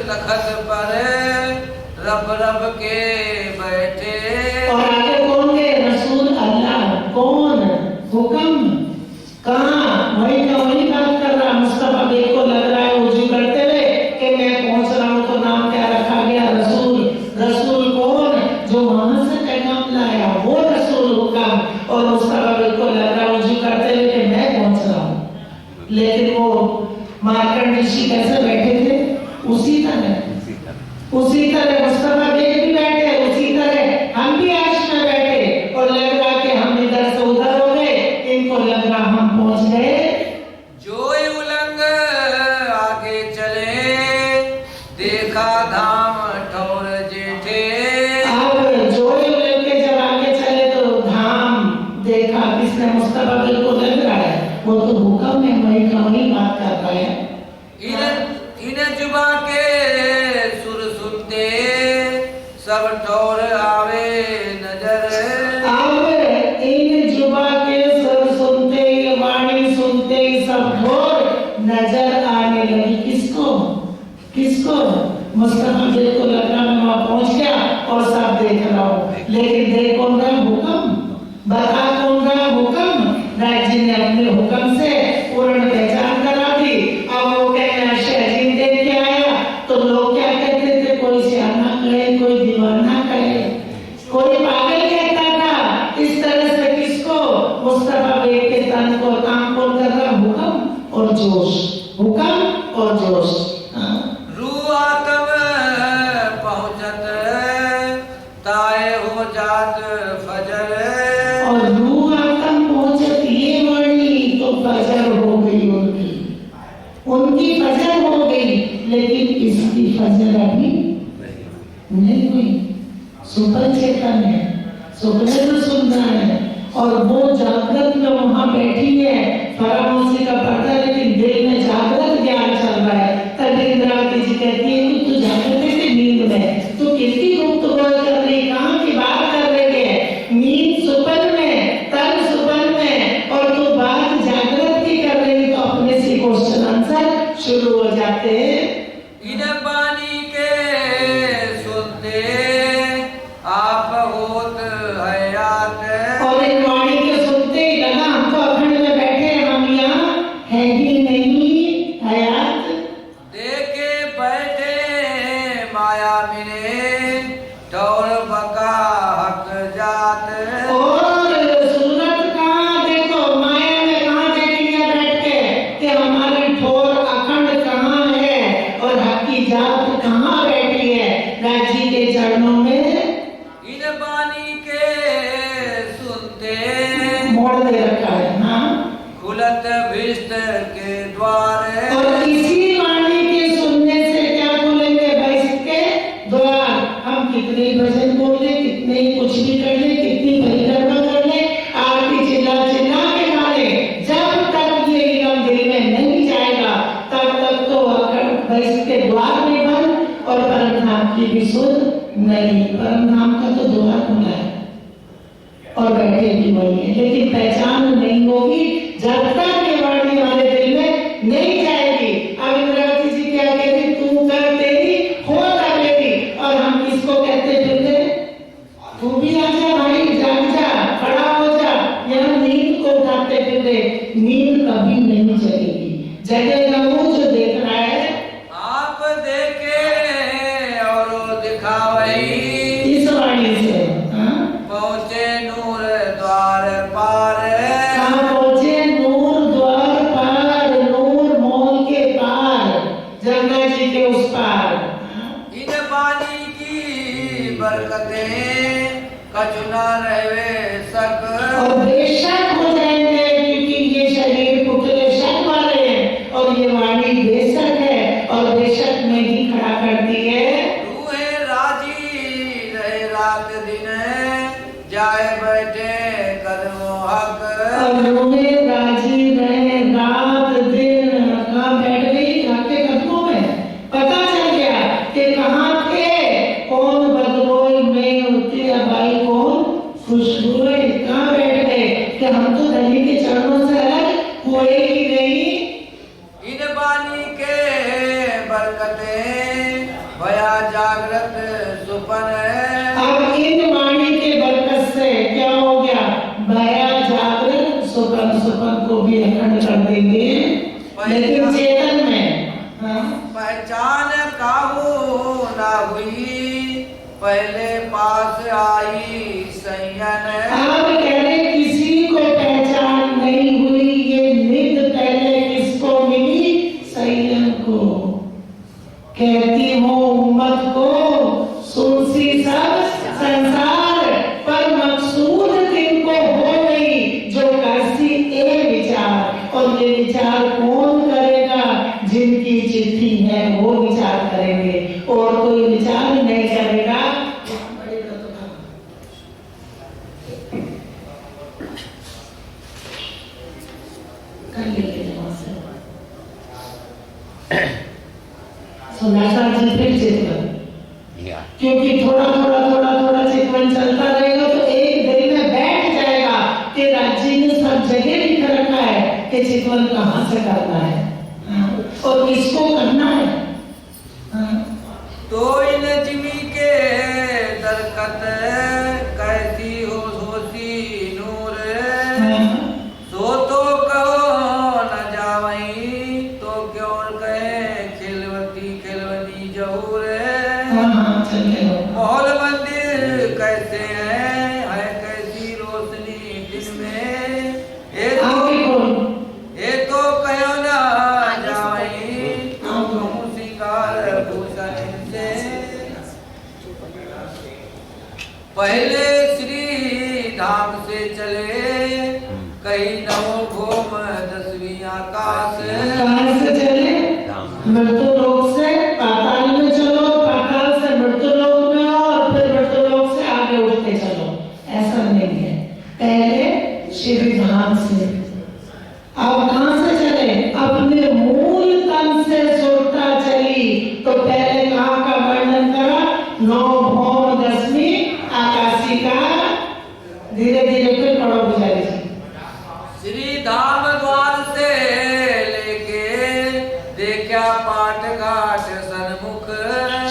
तखत पर रब रब के बैठे। और आगे कौन है? रसूल अल्लाह। कौन? हुक्म कहाँ? वही का वही बात कर रहा। मुस्तफा बेग को लग रहा है वजू करते हुए कि मैं पहुंच रहा हूँ, तो नाम क्या रखा गया? रसूल। रसूल कौन? जो वहां से पैगाम लाया, वो रसूल हुक्म। और मुस्तफा बेग को लग रहा है वजू करते हुए कि मैं पहुंच रहा हूँ, लेकिन वो मार्कंड ऋषि कैसे बैठे थे? उसी तरह मुस्तफा बेग भी बैठे, उसी तरह हम भी आर्श में बैठे। और लग रहा कि हम इधर से उधर हो गए, इनको लग रहा हम पहुंच गए। जो उलंग आगे चले देखा धाम ठौर जेठे। अब जो उलंग के जब आगे चले तो धाम देखा। किसने? मुस्तफा बेग को लग रहा है वो तो हुक्म है, वही का वही बात करता है। इन जुबा के सुर सुनते सब ठौर आवे नजर। अब इन जुबा के सुर सुनते ही, वाणी सुनते ही सब ठौर नजर आने लगी। किसको? मुस्तफा बेग को लग रहा मैं वहां पहुंच गया और सब देख रहा हूँ, लेकिन देख कौन रहा? हुक्म। बता कौन रहा? हुक्म। राज्य ने अपने हुक्म से पूर्ण पहचान करा दी। अब वो कहना शहजीन देख के आया, तो लोग क्या कहते थे? कोई सियाना कहे, कोई दीवाना कहे, कोई पागल कहता था। इस तरह से किसको? मुस्तफा बेग के तन को काम कौन कर रहा? हुक्म और जोश। हुक्म और जोश। रू आत्म पहुंचत ताए हो जात फजर। और रूह आत्म पहुंचत ये वाणी तो फजर हो गई उनकी फजर हो गई, लेकिन इसकी फजर अभी नहीं हुई। सुपन चेतन है, सुपने में सुन रहा है और वो जागृत में वहां बैठी है। फरामोशी का पता है, लेकिन दिल में जागृत ज्ञान चल रहा है। तभी इंद्रावती जी कहती है कि तू जागृत है कि नींद में? तू किसकी गुप्त बोल कर रही, कहाँ की बात कर रही है? नींद सुपन में, तन सुपन में, और तू बात जागृत की कर रही। तो अपने से क्वेश्चन आंसर शुरू हो जाते हैं। इन पानी के सुनते आप होत हयात। और इन वाणी के सुनते ही लगा हम तो अखंड में बैठे, हम यहाँ है ही नहीं हयात। देखे बैठे माया मिले ठौर बका हक जात। और सूरत कहाँ देखो, माया में कहाँ देख लिया बैठ के कि हमारी ठोर अखंड कहाँ है और हक की जात कहाँ बैठी है? राजी के चरणों में। इन पानी के सुनते मोड़ दे रखा है। हाँ, खुलत भिष्ट के द्वार। और इसी वाणी के सुनने से क्या बोलेंगे? वैश्य के द्वार। हम कितने ही भजन बोल ले, कितने ही कुछ भी कर ले, कितनी परिक्रमा कर ले, आरती चिल्ला चिल्ला के गा ले, जब तक ये इल्म दिल में नहीं जाएगा तब तक तो वैश्य के द्वार में बंद और परम धाम की भी सुध नहीं। परम धाम का तो द्वार खुला है और बैठे भी वही है, लेकिन पहचान नहीं होगी जब तक ये वाणी हमारे दिल में नहीं जाएगी। अब इंद्रावती जी क्या कहती? तू कर तेरी, हो कर मेरी। और हम किसको कहते फिरते? तू भी आ जा भाई, जाग जा, खड़ा हो जा। यहाँ नींद को उठाते फिरते, नींद कभी नहीं चलेगी। जगह वो जो देख रहा है आप देखे और दिखावई। इस वाणी से पहुंचे नूर द्वार पार। कहाँ पहुंचे? नूर द्वार पार, नूर मॉल के पार, गंगा जी के उस पार। इन पानी की बरकतें कछु न रहे सक। और बेशक हो जाएंगे, क्योंकि ये शरीर पुतले शक वाले हैं और ये वाणी बेशक है और बेशक में ही खड़ा बैठे कदमों हक और वे राजी रहे रात दिन। कहाँ बैठ गई? आपके कदमों में। पता चल गया कि कहाँ थे, कौन बदबोई में होती अबाई, कौन खुशबू है। कहाँ बैठ गए कि हम तो धनी के चरणों से अलग हुए ही नहीं। इन बानी के बरकते भया जागृत सुपन अब इन वाणी के बरकत से क्या हो गया? भया जागृत सुपन। सुपन को भी अखंड कर देंगे, लेकिन चेतन में। हाँ? पहचान काहू ना हुई पहले पास आई संयन आप कह रहे किसी को पहचान नहीं हुई, ये निध पहले किसको मिली? संयम को। कहती हूँ उम्मत को, सुनसी सब संसार, पर मकसूद तिनको हो गई जो करसी ए विचार। और ये विचार कौन करेगा? जिनकी चिट्ठी है वो विचार करेंगे, और कोई विचार नहीं करेगा। कर लीजिए वहां से। जी फिर चितवन, क्योंकि थोड़ा थोड़ा चितवन चलता रहेगा तो एक दिन में बैठ जाएगा कि राज्य ने सब जगह लिख रखा है कि चितवन कहाँ से करना है। हाँ? और किसको करना है। हाँ? तो इन जिमी के दरकत कैसी हो सोसी नूर सो तो कहो न जावई तो क्यों कहे खिलवती जहूर महल मंदिर कैसे है कैसी रोशनी दिन में ये तो कहो न जावई तुम सिंगार भूषण से पहले श्री धाम से चले कई नवो घूम 10वीं आकाश कहाँ से चले? मृत्यु लोक से पाताल में चलो, पाताल से मृत्यु लोक में, और फिर मृत्यु लोक से आगे उठते चलो। ऐसा नहीं है। पहले श्री धाम से। अब कहाँ से चले? अपने मूल तन से सुरता चली। तो पहले कहाँ का वर्णन करा? 9 भौम 10वीं आकाशी का। धीरे धीरे फिर पढ़ो पुजारी जी। श्री धाम द्वार से लेके देखा पाट घाट सन्मुख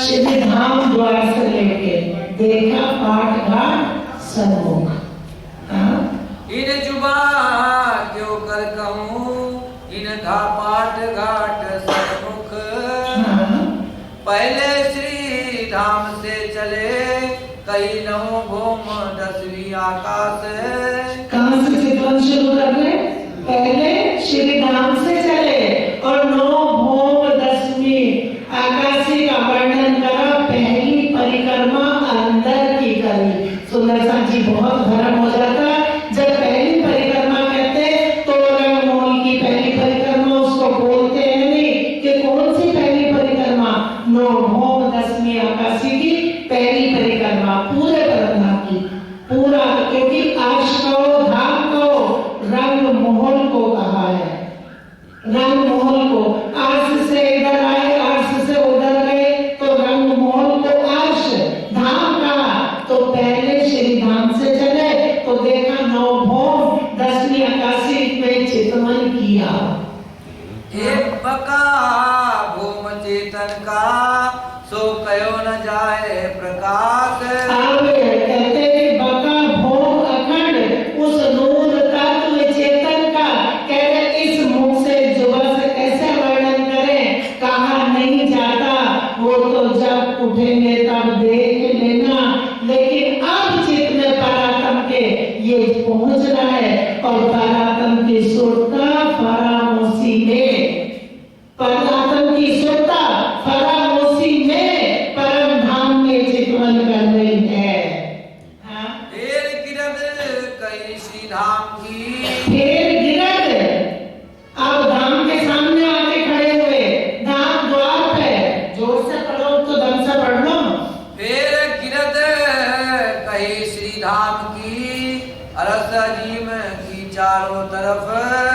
श्री धाम द्वार से लेके देखा पाट घाट सन्मुख। हाँ? इन जुबा क्यों कर कहूँ इन धा पाट घाट सन्मुख हाँ? पहले श्री धाम से चले कई नवो भौम 10वीं आकाश कहाँ से चितवन शुरू कर रहे? पहले श्री धाम से चले और 9 भौम 10वीं आकाशी का वर्णन करा। पहली परिक्रमा अंदर की करी। सुंदरसा जी बहुत भरम हो जाता जब पहली परिक्रमा कहते तो रंगमोहन की पहली परिक्रमा उसको बोलते हैं नहीं कि कौन सी पहली परिक्रमा? 9 भौम 10वीं आकाशी की पहली परिक्रमा, पूरे परमधाम की। पूरा, क्योंकि अर्श को धाम को रंग मोहन को कहा है। रंग मोहन को अर्श से इधर आए, अर्श से उधर गए तो रंग मोहन को अर्श धाम कहा। तो पहले श्री धाम से चले तो देखा 9 भौम 10वीं आकाशी में चितवन किया। एक बका भूम चेतन का सो कयो न जाए प्रकाश कहते कि बका भोग अखंड उस नूर तत्व चेतन का। कह रहे इस मुख से जुबान से कैसे वर्णन करें? कहा नहीं जाता, वो तो जब उठेंगे तब देख लेना। लेकिन अब चित्त में परातम के ये पहुंच रहा है, और परातम की सुरता फरामोशी में, परातम की सुरता फरामोशी में परम धाम में चितवन कर रही है। हाँ? फिर गिरद कई श्री धाम की फिर गिरद अब धाम के सामने आके खड़े हुए, धाम द्वार पे। जोर से पढ़ो तो दम से पढ़ लो। फिर गिरद कई श्री धाम की चारों तरफ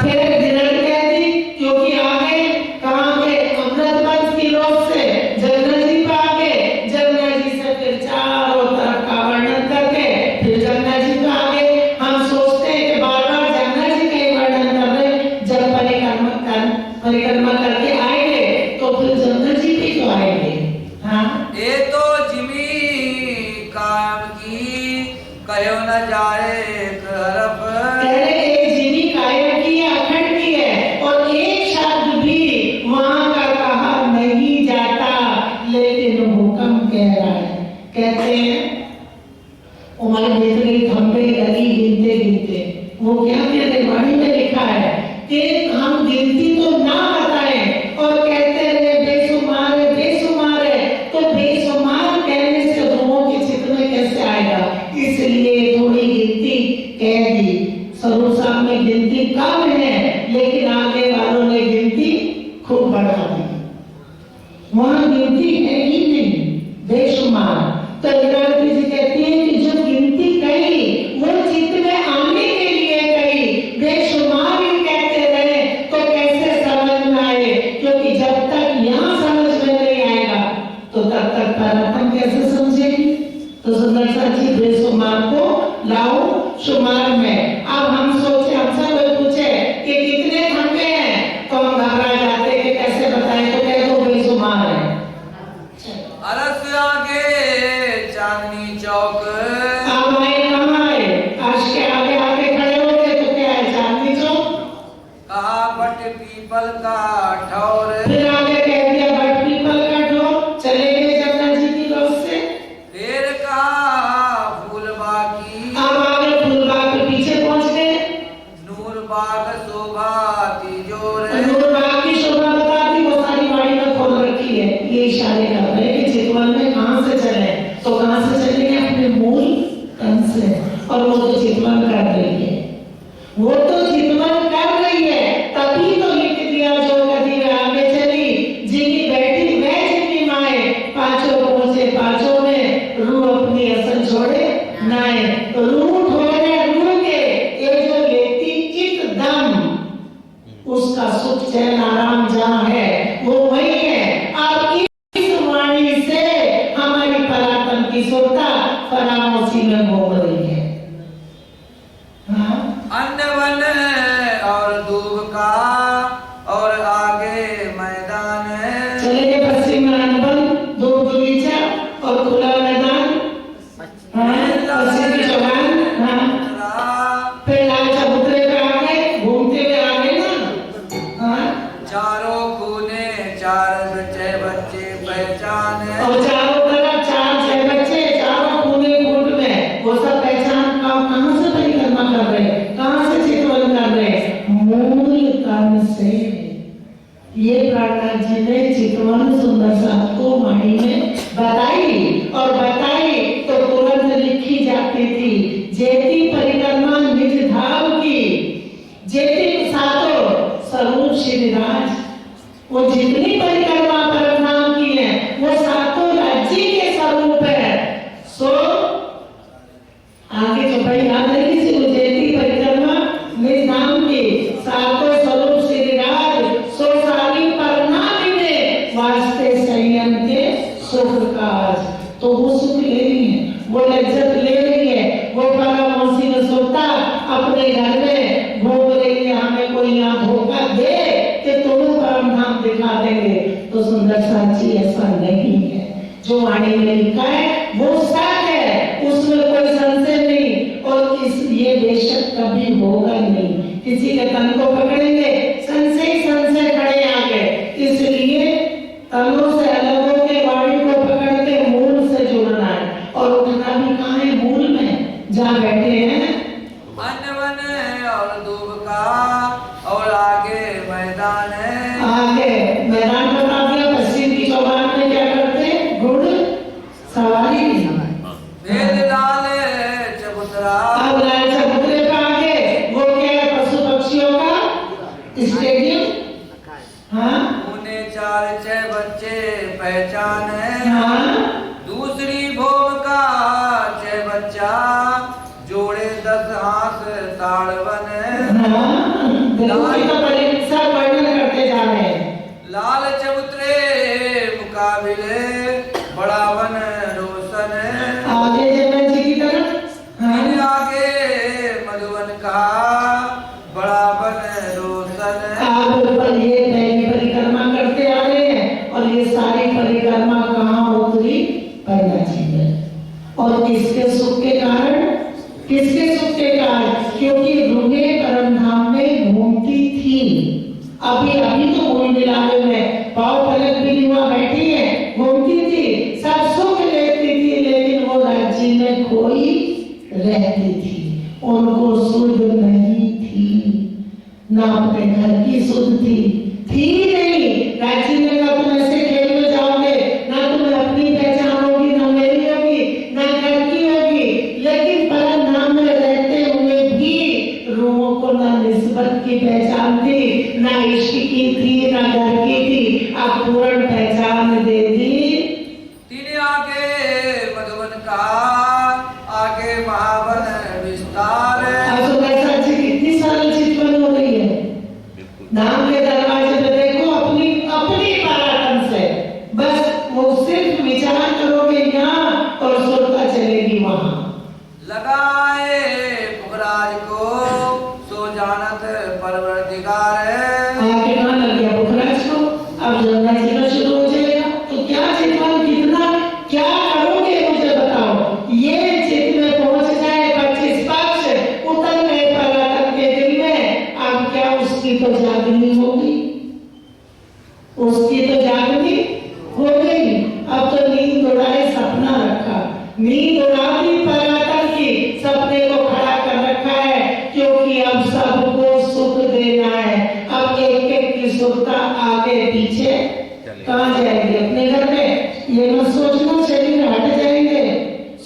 फिर दृढ़ कह दी, क्योंकि आगे कहाँ गए? अमृत वंश की रोड से जमुना जी पे आ गए, जमुना जी से फिर चारों तरफ का वर्णन करके फिर जमुना जी पे आ गए। हम सोचते हैं कि बार बार जमुना जी का ही वर्णन कर रहे, जब परिक्रमा करके आएंगे तो फिर जमुना जी पे क्यों आएंगे? हाँ, ये तो जिमी काम की कहो न जाए तरफ। एक जिमी कायम की है, अखंड की है, और एक शब्द भी वहां का कहा नहीं जाता, लेकिन हुक्म कह रहा है। कहते हैं उमर बीत गई थम्बे गली गिनते गिनते, वो क्या कहते वाणी में लिखा है कि हम गिनती तो ना बताएं और कहते रहे बेशुमार है बेशुमार है, तो बेशुमार कहने से रोमों के चित्त में कैसे आएगा? इसलिए थोड़ी गिनती कह दी। स्वरूप साहब में गिनती कम है, लेकिन आगे वालों ने गिनती खूब बढ़ा दी। वहां गिनती है ही नहीं, बेशुमार। तो इरावती जी कहती है कि जो गिनती कही वो चित्त में आने के लिए कही, बेशुमार ही कहते रहे तो कैसे समझ में आए? क्योंकि जब तक यहाँ समझ में नहीं आएगा तो तब तक परात्म कैसे समझेगी? तो सुंदरसा जी बेशुमार को लाओ शुमार में। अब हम सोचे, हमसे कोई पूछे कि कितने थम्बे हैं, तो हम घबरा जाते कि कैसे बताएं, तो कह दो बेशुमार है। अरस आगे चांदनी चौक अब आए कहाँ आए? आज के आगे आगे खड़े हो गए तो क्या है? चांदनी चौक। कहा बट पीपल का ठौर। फिर आगे कह दिया बट पीपल का ठोर। चले गए जमुना जी की रोड से। फिर कहा फूलबाग की। अब आगे फूलबाग के पीछे पहुंच गए। नूरबाग शोभा तिजोर। नूरबाग की शोभा बता दी, वो सारी बाड़ी में खोल रखी है। ये इशारे कर रहे हैं कि चितवन में कहाँ से चले, तो कहाँ से चलेंगे? अपने मूल तन से। और वो तो चितवन कर रही है, वो तो चितवन कर रही है, तभी तो लिख दिया जो कभी वे आगे चली, जिनी बैठी वह जिनी माए, पांचों पहुंचे पांचों में, रूह अपनी असल छोड़े नाए। रूठ हो रहे रूह के, ये जो लेती चित दम, उसका सुख चैन आराम जहाँ है वो वही है। अब इस वाणी से हमारी परात्म की सुरता परामोशी में घूम रही है। हाँ? अन्न वन और दूब का और आगे मैदान है। चले गए पश्चिम में अनबन, दो बगीचा और खुला मैदान। हाँ, पश्चिम की चौगान। हाँ, फिर लाल चबूतरे पे आ गए, घूमते हुए आ गए ना। हाँ, चारों कोने चार बच्चे पहचान है। और चारों तरफ चार छह बच्चे, चारों कोने कोट में, वो सब पहचान कहाँ से परिक्रमा कर रहे हैं, कहाँ से चितवन कर रहे हैं? मूल तन से। ये प्राणनाथ जी ने चितवन सुंदर साहब को वाणी में बताई, और बताई तो तुरंत लिखी जाती थी। जेती परिक्रमा निज धाम की, जेती सातो स्वरूप श्रीराज। वो जितनी परिक्रमा परम की है वो सातों राज्य के स्वरूप है। सो आगे जो भाई याद है किसी को, जेती परिक्रमा निज धाम की, सातों स्वरूप श्रीराज, सो सारी परनामी में वास्ते संयम के सुख काज। तो वो सुख ले रही है, वो लज्जत ले रही है, वो परामोशी में सोता अपने घर में घूम रही है। हमें कोई यहाँ धोखा दे कि तुम्हें परम धाम दिखा देंगे, तो सुंदर साची ऐसा नहीं है। जो वाणी में लिखा है वो सच है, उसमें कोई संशय नहीं, और ये बेशक कभी होगा नहीं। किसी के तन को पकड़ेंगे, संशय खड़े आ गए। इसलिए तनों से अलग होकर वाणी को पकड़ के मूल से जुड़ना है, और उठना भी कहाँ है? मूल में जहाँ बैठे हैं। अन्न वन और दूब का और आगे मैदान है। आगे मैदान बता दिया। पश्चिम की चौगान में क्या करते? घुड़ सवारी। वेद लाल चबूतरा। अब लाल चबूतरे पे आगे वो क्या है? पशु पक्षियों का स्टेडियम। हाँ, उन्हें चार छह बच्चे पहचान है। हाँ, दूसरी भोग का छह बच्चा, जोड़े 10 हाथ ताड़वन है। देखो ये तो परीक्षा वर्णन करते जा रहे हैं। लाल चबूतरे मुकाबिले बड़ा वन रोशन आगे जगन जी की तरफ मेरे आगे मधुवन का बड़ा वन रोशन आप ऊपर ये पहली परिक्रमा करते आ रहे हैं और ये सारी परिक्रमा कहाँ उतरी? पहला जीवन। और किसके सुख के कारण? किसके सुख के कारण? क्योंकि रूहें परमधाम में घूमती थी। अभी अभी तो घूम मिलाने में पाव पलक भी हुआ बैठी है, घूमती थी, सब सुख लेती थी, लेकिन वो राज्य में कोई रहती थी, उनको सुध नहीं थी, ना अपने घर की सुध थी नहीं। राज्य में का तुम ऐसे खेल में जाओगे, ना तुम्हें अपनी पहचान होगी, ना मेरी होगी, ना घर की होगी, लेकिन परम नाम में रहते हुए भी रूहों को ना निस्बत की पहचान थी, ना इश्क की थी, ना घर की थी। अब पूर्ण पहचान दे दी। तीन आगे मधुवन का आगे महावन विस्तार अब तो कैसा अच्छी कितनी सारी चितवन हो रही है। नाम के दरवाजे पे देखो, अपनी अपनी पराक्रम से बस वो सिर्फ विचार करोगे यहाँ और सुरता चलेगी वहाँ। लगाए पुखराज को सो जानत परवरदिगार आगे कहाँ लग गया पुखराज को? अब जंगल जीना शुरू हो जाएगा। तो क्या चितवन, कितना क्या करोगे मुझे बताओ। ये चित में पहुंच जाए 25 पक्ष उतर गए पराक्रम के दिल में, अब क्या उसकी तो जागनी होगी, उसकी तो जागनी हो गई। अब तो नींद उड़ाए सपना रखा, नींद उड़ा दी पराक्रम की, सपने को खड़ा कर रखा है, क्योंकि अब सबको सुख देना है। अब एक एक की सुखता आगे पीछे कहाँ जाएगी? अपने घर में। ये मत सोचना शरीर हट जाएंगे,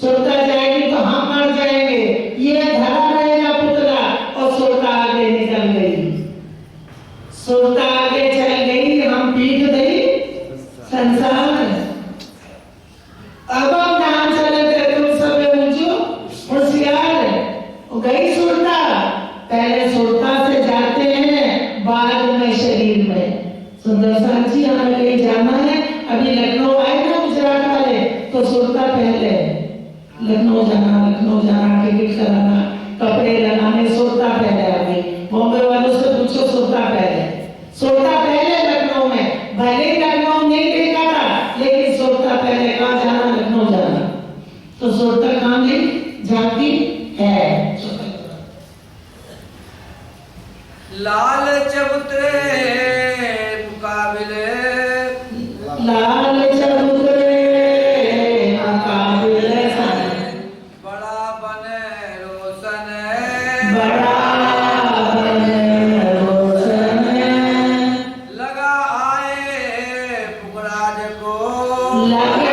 सुरता जाएगी तो हम मर जाएंगे। ये धरा रहेगा पुतला और सुरता आगे निकल गई, सुरता आगे चल गई, हम पीठ गई संसार। अब हम नाम चलते तुम सब ऊंचो होशियार गई सुरता। पहले सुरता से जाते हैं, बाद में शरीर में। सुंदर साथ जी हमें कहीं जाना है, अभी लखनऊ आए ना गुजरात वाले, तो सुरता पहले लखनऊ जाना टिकट कराना, कपड़े लगाने, सुरता पहले आ गई। बॉम्बे वालों से पूछो, सुरता पहले लखनऊ में। भले लखनऊ नहीं देखा था, लेकिन सुरता पहले। कहाँ जाना? लखनऊ जाना, तो सुरता कहाँ गई? जाती है। लाल चबूतरे मुकाबिले लाल चबूतरे मुकाबिले बड़ा बन रोशन बड़ा बन रोशन लगा आए पुखराज को लगा